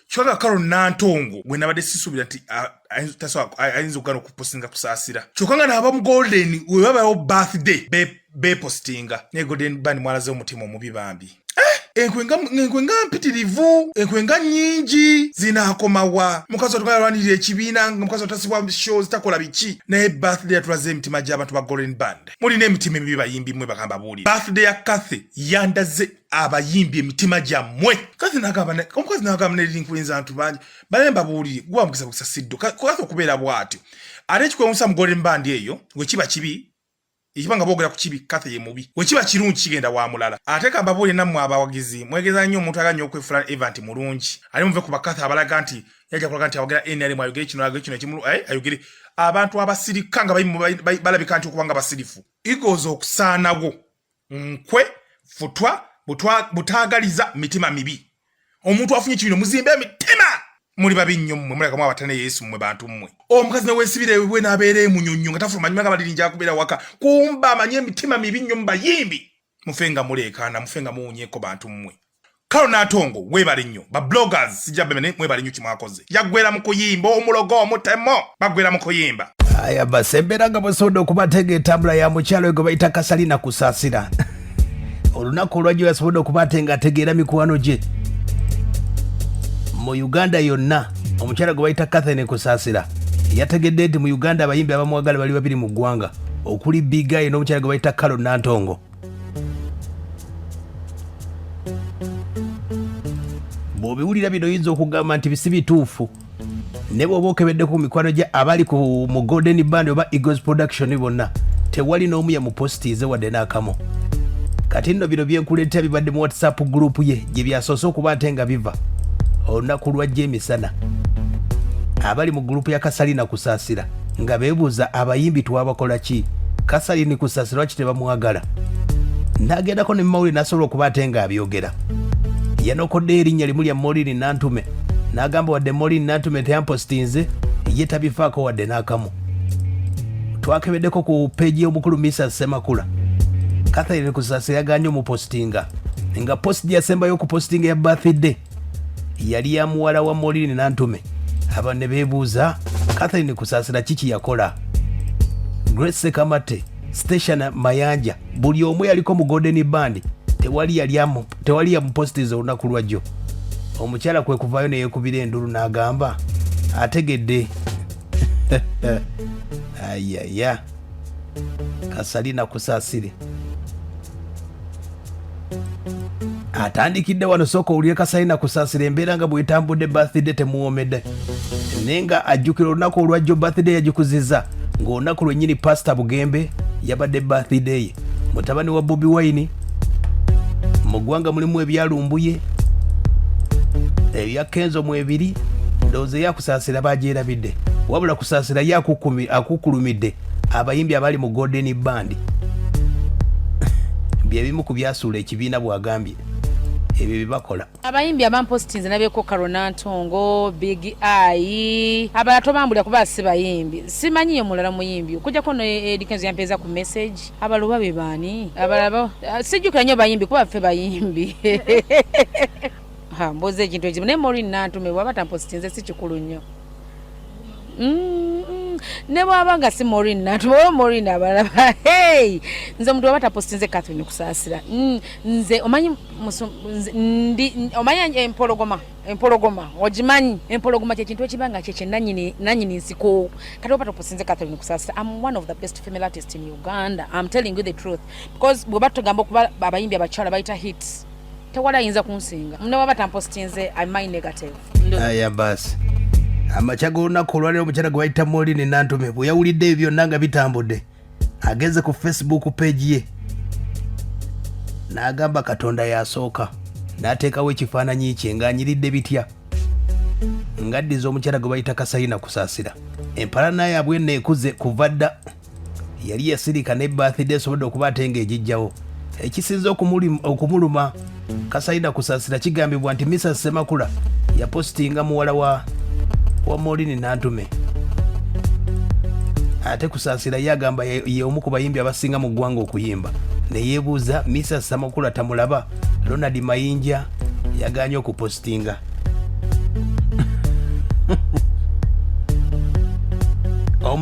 Chwaga Mauren Nantume gwe nabadde sisuubira nti ayinza okugana okupostinga Kusasira. Kyokka nga n'abamu golden we babawo birthday bepostinga ne golden band mwalaze omutima omubi bambi. Enkwenga mpitirivu, enkwenga nyingi zinaakomawa. Mukazi watugala lwanirira ekibiina nga mukazi watasibwa shows takola biki. Naye birthday yatulaze emitima gy'abantu ba golden band. Mulina emitima emibi bayimbi mwe bagamba buulira. Birthday ya Kathy yandaze abayimbi emitima gyammwe. Kathy n'agamba omukazi n'agamba ne linkwenza ntu bangi balemba buulire gwa mukisa kusasiddo. Kathy okubeera bw'atyo. Ate ekikwemusa mu golden band eyo gwe kiba kibi. Ikibanga bogera ku kibi Kathy ye mubi. We kiba kirungi kigenda wa mulala. Ate kamba buli nammwe abawagizi mwegeza nnyo omuntu aganya okwefula event mulungi. Ali muve ku bakathy abalaga nti yaja kulaga nti abogera NRM ayogere kino ekimulu ayogere abantu abasirika nga balabika nti okubanga basirifu. Igozo okusaanawo nkwe futwa butagaliza mitima mibi. Omuntu afunye kino muzimbe emitima. Muri babi nnyo mmwe muleka mwa batane Yesu mmwe bantu mmwe. Omukazi nawe sibire we nabeere munyonyo nga tafuma nyuma gabalinja kubeera waka kumba amanye emitima mibi nnyo mbayimbi. Mufenga mulekana mufenga munyeko bantu mmwe. Mauren Nantume webale nnyo ba bloggers sijabemene mwebale nnyo kimwakoze. Yagwera mu kuyimba omulogo omutemo bagwera mu kuyimba. Aya basembera nga bosodo okubatega etambula ya mukyalo ego bayita Kasalina Kusasira. Olunaku olwajjo yasobola okubatenga ategeera mikwano gye. Mu Uganda yonna omukyala gwe bayita Kathy Kusasira yategedde nti mu Uganda abayimbi abamwagala bali babiri mu ggwanga okuli Big Guy n'omukyala gwe bayita Mauren Nantume. Bw'obiwulira bino oyinza okugamba nti bisi bituufu ne bw'oba okebedde ku mikwano gye abali mu Golden Band oba Eagles Production bonna tewali n'omu yamupostiize wadde n'akamu. Kati nno bino byenkuleetera bibadde mu WhatsApp group ye gye byasoose okuba ate nga biva olunaku lwajja emisana. Abali mu group ya Kasalina Kusasira nga beebuuza abayimbi twabakola ki. Kasalina Kusasira lwaki tebamwagala. N'agendako ne Mauren n'asobola okuba ate nga abyogera. Yanokodde erinnya limu lya Mauren Nantume n'agamba wadde Mauren Nantume teyampostinze ye tabifaako wadde n'akamu. Twakebeddeko ku peegi y'omukulu Mrs. Semakula. Kasalina Kusasira yaganye omupostinga nga post yasembayo okupostinga ya birthday yali ya muwala wa Mauren Nantume. Aba ne beebuuza Kasalina Kusasira kiki yakola. Grace Kamate Station Mayanja buli omu yaliko mu Golden Band tewali yamupostiza olunaku lwajjo. Omukyala kwe kuvaayo ne yeekubira endulu n'agamba ategedde. Ayaya Kasalina Kusasira atandikidde wano sooka owulire Kasalina Kusasira embeera nga bwetambudde birthday temuwomedde nenga ajjukira olunaku olwajjo birthday yagikuzizza ng'olunaku lwennyini Pastor Bugembe yabadde birthday ye. Mutabani wa Bobi Wine mu ggwanga mulimu ebyalumbuye ebya Kenzo mu ebiri ndowooza ya Kusasira bagyerabidde wabula Kusasira ye akukulumidde abayimbi abali mu Golden Band. Byebimu ku byasuula ekibiina bw'agambye ebyo bibakola. Abayimbi abampostinze nabyeko Mauren Nantume, Big Eye abala tobambulira kuba si bayimbi simanyiye mulala muyimbi okujjako no Dikenzo yampeza ku message abaluba be baani abalaba sijjukira nnyo bayimbi kuba ffe bayimbi. Mboze ekintu ekimu ne Mauren Nantume bw'aba tampostinze si kikulu nnyo. Ne bw'abanga si Mauren Nantume oba Mauren abalaba nze omuntu waba tapostinze Kasalina Kusasira nze omanyi empologoma ogimanyi empologoma kyekintu ekibanga kyekye nanyini nsiko kati oba tapostinze Kasalina Kusasira. I'm one of the best female artists in Uganda. I'm telling you the truth because bw'oba tugamba okuba abayimbi abakyala bayita hits tewala ayinza kunsinga ne bw'aba tampostinze I'm my negative. Aya basi amacha g'olunaku olwaliro omukyala gwe bayita Mauren Nantume bwe yawulidde ebyo byonna nga bitambudde ageze ku Facebook page ye n'agamba Katonda yasooka n'ateekawo ekifaananyi kye ng'anyiridde bitya ng'addiza omukyala gwe bayita Kasalina Kusasira. Empalana yaabwe neekuze kuva dda yali yasirika ne birthday esobodde okuba ate ng'egijjawo. Ekisinza okumuluma Kasalina Kusasira kigambibwa nti Mrs. Semakula yapostinga muwala wa Mauren Nantume. Ate Kusasira yagamba ye omu ku bayimbi abasinga mu ggwanga okuyimba ne yeebuuza Mrs. Semakula tamulaba. Ronald Mayinja yaganye okupostinga.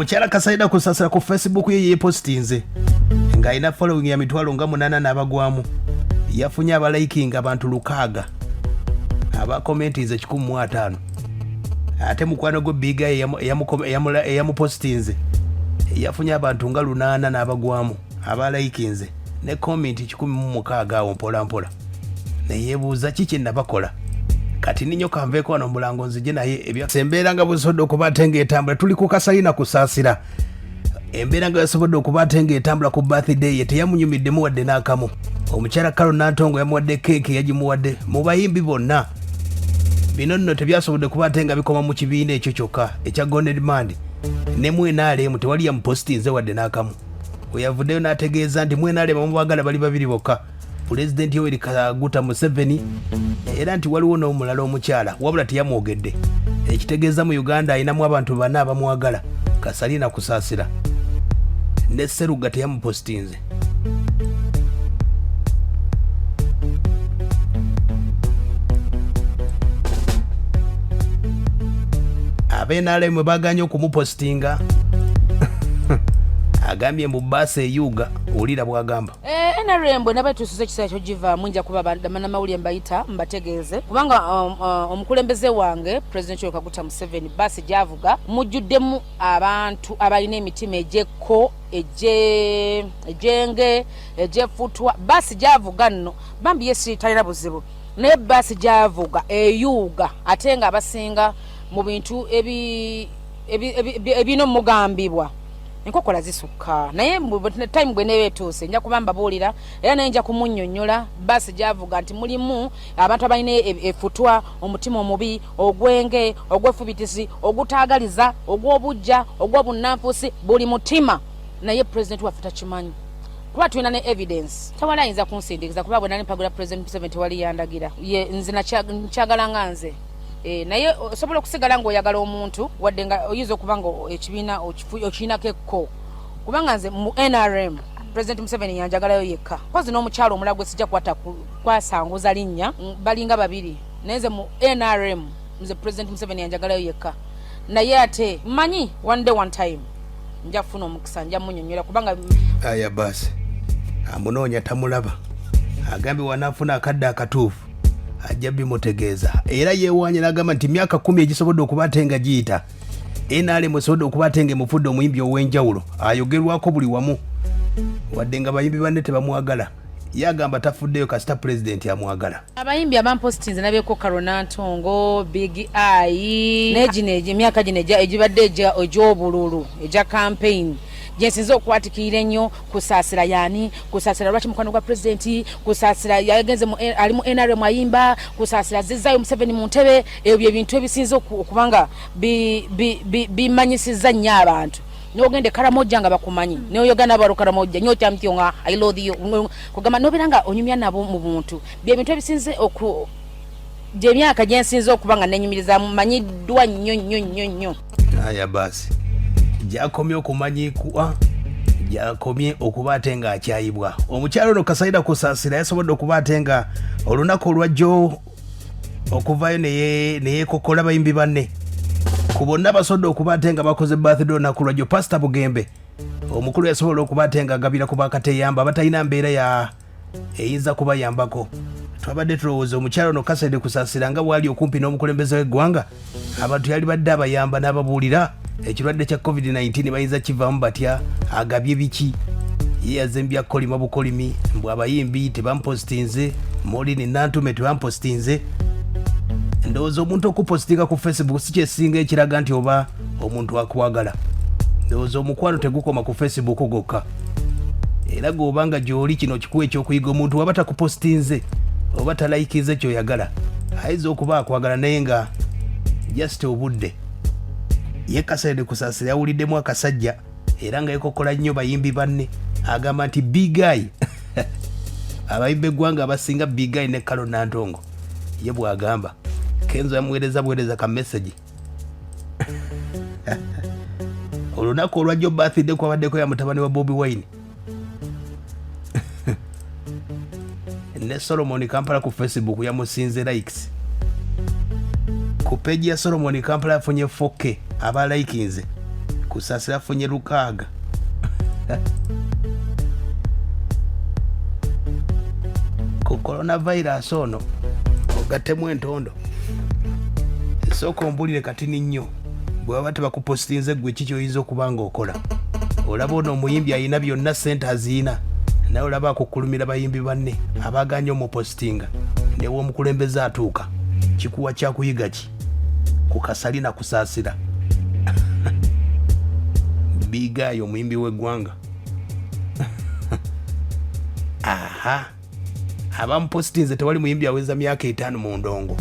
omukyala Kasaida Kusasira ku Facebook ye yepostinze ng'alina following ya mitwalo nga 8 n'abagwamu yafunye abalikinga abantu 600 abakomentinze 105 ate mukwano gwe biga eyamupostinze yafunye abantu nga 8 n'abagwamu abalikinze ne comment 16 awo mpola neyebuuza kiki nabakola kati ninyo kanveeko wano mulango nzije naye embeera nga busobodde okuba ate ng'etambula tuli ku Kasalina Kusasira embeera nga yasobodde okuba ate ng'etambula ku birthday ye teyamunyumiddemu wadde n'akamu omukyala Mauren Nantume yamuwadde keeki yagimuwadde mu bayimbi bonna bino nno tebyasobodde kuba ate nga bikoma mu kibiina ekyo kyokka ekya Gonded Mand ne mwenna tewali yamupostinze wadde n'akamu weyavuddeyo n'ategeeza nti mwenna bamubagala bali babiri bokka Pulezidenti Yoweri Kaguta Museveni era nti waliwo n'omulala omukyala wabula teyamwogedde ekitegeeza mu Uganda ayinamu abantu 4 abamwagala Kasalina Kusasira ne Seruga teyamupostinze. abenalemu baganye okumupostinga agambye mu bbaasi eyuga olira bwagamba NRM nabatusuze ekiseera kyogivaamu nja kuba bannamawulire mbayita mbategeeze kubanga omukulembeze wange President Yoweri Kaguta Museveni bbaasi gyavuga mujjuddemu abantu abalina emitima egyekko ejenge ejefutwa bbaasi gyavuga nno bambi yesi talina buzibu naye bbaasi gyavuga eyuga ate nga abasinga mu bintu ebino mugambibwa enkokola zisukka naye time bwe nebetuuse nja kubamba buulira era naye nja kumunnyonnyola bbaasi gyavuga nti mulimu abantu abalina efutwa omutima omubi ogwenge ogwefubitisi ogutaagaliza ogw'obujja ogw'obunnanfuusi buli mutima naye pulezidenti waffe takimanyi kuba tulina ne evidence tewali ayinza kunsindikiza kuba bwe nali mpagula pulezidenti Museveni tewali yandagira ye nze nakyagala nga nze naye osobola okusigala ng'oyagala omuntu wadde nga oyinza okuba nga ekibiina okiinako ekko kubanga nze mu NRM President Museveni yanjagalayo yekka kozi n'omukyalo omulala gwe sijja kwasanguza linnya balinga babiri naye nze mu NRM nze President Museveni yanjagalayo yekka naye ate mmanyi one day one time nja kufuna omukisa nja munnyonnyola kubanga aya basi amunoonya tamulaba agambye wanaafuna akadde akatuufu ajja bimutegeeza era yeewanye n'agamba nti myaka 10 egisobodde okuba ate nga giyita NRM esobodde okuba ate nga emufudde omuyimbi ow'enjawulo ayogerwako buli wamu wadde nga bayimbi banne tebamwagala yagamba tafuddeyo kasita pulezidenti amwagala abayimbi abampostinze nabyeko Mauren Nantume Big Eye negino emyaka gino egibadde egy'obululu egya campaign jensinza okwatikira ennyo Kusasira yani Kusasira lwaki mukwano gwa pulezidenti Kusasira yagenze ali mu NRM ayimba Kusasira zizzayo Museveni mu ntebe ebyo ebintu ebisinza okubanga bimanyisiza nnyo abantu n'ogende Karamoja nga bakumanyi n'oyogana baro Karamoja nnyo kyamutyo nga I love you kugamba n'obeera nga onyumya nabo mu buntu byebintu ebisinze gyemyaka gyensinza okuba nga nenyumiriza manyiddwa nnyo. Aya basi jakomye okumanyikwa jakomye okuba ate nga akyayibwa omukyalo ono Kasaida Kusasira yasobodde okuba ate nga olunaku olwajjo okuvayo neyekokola bayimbi banne ku bonna basobodde okuba ate nga bakoze birthday olunaku lwajjo Pastor Bugembe omukulu yasobodde okuba ate nga agabira ku bakateyamba batalina mbeera eyinza kubayambako twabadde tulowooza omukyalo ono Kasaida Kusasira nga bwali okumpi n'omukulembeze w'eggwanga abantu yali badde abayamba n'ababuulira ekirwadde kya COVID-19 bayinza kivaamu batya agabye biki ye yazembya kolima bukolimi mbw abayimbi tebampostinze Mauren Nantume tebampostinze ndowooza omuntu okupostinga ku Facebook si kyesinga ekiraga nti oba omuntu akwagala ndowooza omukwano tegukoma ku Facebook gokka era gobanga gyoli kino kikuwa ekyokuyiga omuntu waba takupostinze oba talayikize kyoyagala ayinza okuba akwagala naye nga just obudde ye Kasaida Kusasira yawuliddemu akasajja era nga yekokola nnyo bayimbi banne agamba nti Big Eye abayimbi eggwanga abasinga Big Eye ne Mauren Nantume ye bwagamba Kenzo yamuweereza ka message olunaku olwajjo birthday kwabaddeko ya mutabani wa Bobi Wine ne Solomon Kampala ku Facebook yamusinze likes ku page ya Solomon Kampala yafunye 4K aba likinze Kusasira afunye lukaaga. Ku coronavirus ono ogattemu entondo. Sooka ombulire katini nnyo bwe baba tebakupositinze ggwe ki kyoyinza okuba ng'okola. Olaba ono omuyimbi alina byonna ssente aziina naye olaba akukkulumira bayimbi banne abaaganye omupositinga neew'omukulembeze atuuka. Kikuwa kyakuyiga ki? Kukasali na Kusasira. Bigayo omuyimbi w'eggwanga. Aha, abamupositinze tewali muyimbi aweza myaka 5 mu ndongo.